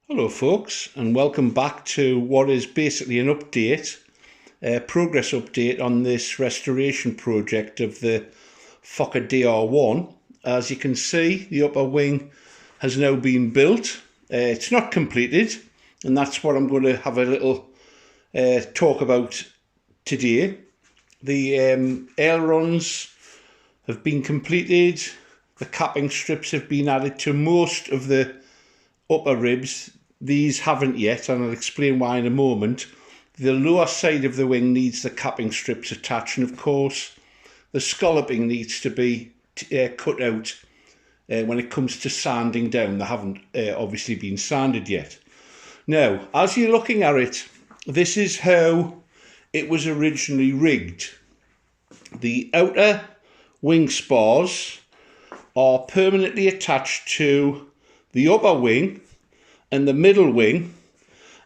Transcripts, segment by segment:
Hello folks, and welcome back to what is basically an update, a progress update on this restoration project of the Fokker DR1. As you can see, the upper wing has now been built. It's not completed, and that's what I'm going to have a little talk about today. The ailerons have been completed, the capping strips have been added to most of the upper ribs. These haven't yet, and I'll explain why in a moment. The lower side of the wing needs the capping strips attached, and of course the scalloping needs to be cut out when it comes to sanding down. They haven't obviously been sanded yet. Now, as you're looking at it, this is how it was originally rigged. The outer wing spars are permanently attached to the upper wing and the middle wing,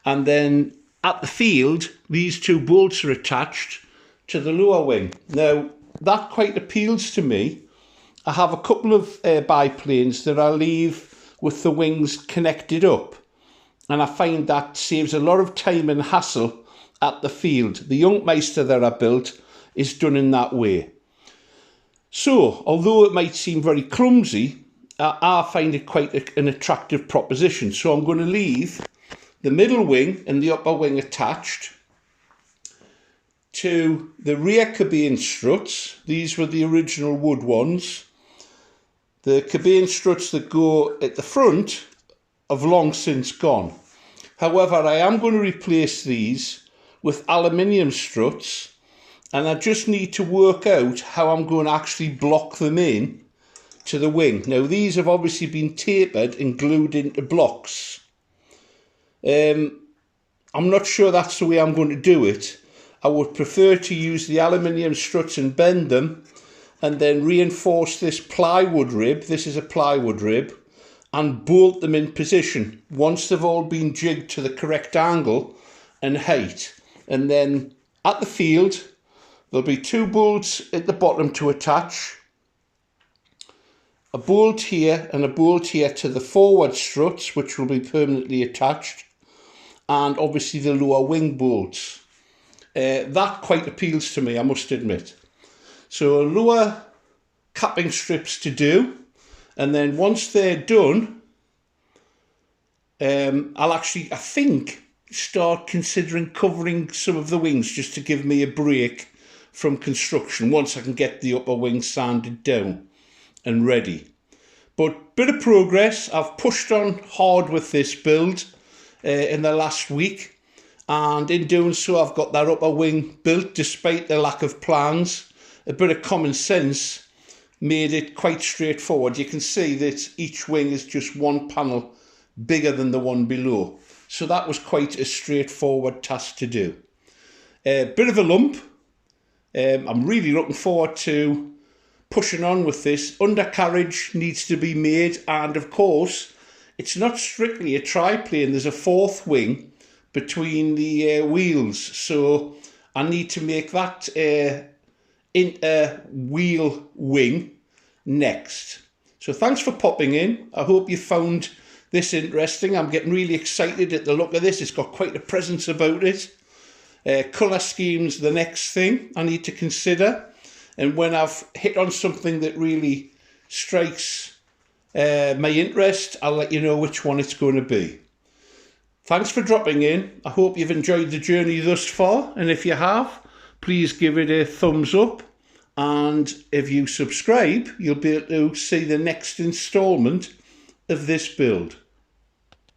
and then at the field these two bolts are attached to the lower wing. Now that quite appeals to me. I have a couple of biplanes that I leave with the wings connected up, and I find that saves a lot of time and hassle at the field. The Youngmeister that I built is done in that way. So although it might seem very clumsy, I find it quite an attractive proposition. So I'm going to leave the middle wing and the upper wing attached to the rear cabane struts. These were the original wood ones. The cabane struts that go at the front have long since gone. However, I am going to replace these with aluminium struts, and I just need to work out how I'm going to actually block them in to the wing. Now these have obviously been tapered and glued into blocks. I'm not sure that's the way I'm going to do it. I would prefer to use the aluminium struts and bend them and then reinforce this plywood rib. This is a plywood rib, and bolt them in position once they've all been jigged to the correct angle and height. And then at the field there'll be two bolts at the bottom to attach, a bolt here and a bolt here to the forward struts, which will be permanently attached, and obviously the lower wing bolts. That quite appeals to me, I must admit. So lower capping strips to do, and then once they're done, I'll actually, I think, start considering covering some of the wings just to give me a break from construction once I can get the upper wing sanded down and ready. But bit of progress. I've pushed on hard with this build in the last week, and in doing so I've got that upper wing built despite the lack of plans. A bit of common sense made it quite straightforward. You can see that each wing is just one panel bigger than the one below, so that was quite a straightforward task to do. A bit of a lump. I'm really looking forward to pushing on with this. Undercarriage needs to be made, and of course it's not strictly a triplane. There's a fourth wing between the wheels, so I need to make that inter-wheel wing next. So thanks for popping in. I hope you found this interesting. I'm getting really excited at the look of this. It's got quite a presence about it. Colour scheme's the next thing I need to consider, and when I've hit on something that really strikes my interest, I'll let you know which one it's going to be. Thanks for dropping in. I hope you've enjoyed the journey thus far, and if you have, please give it a thumbs up, and if you subscribe you'll be able to see the next instalment of this build.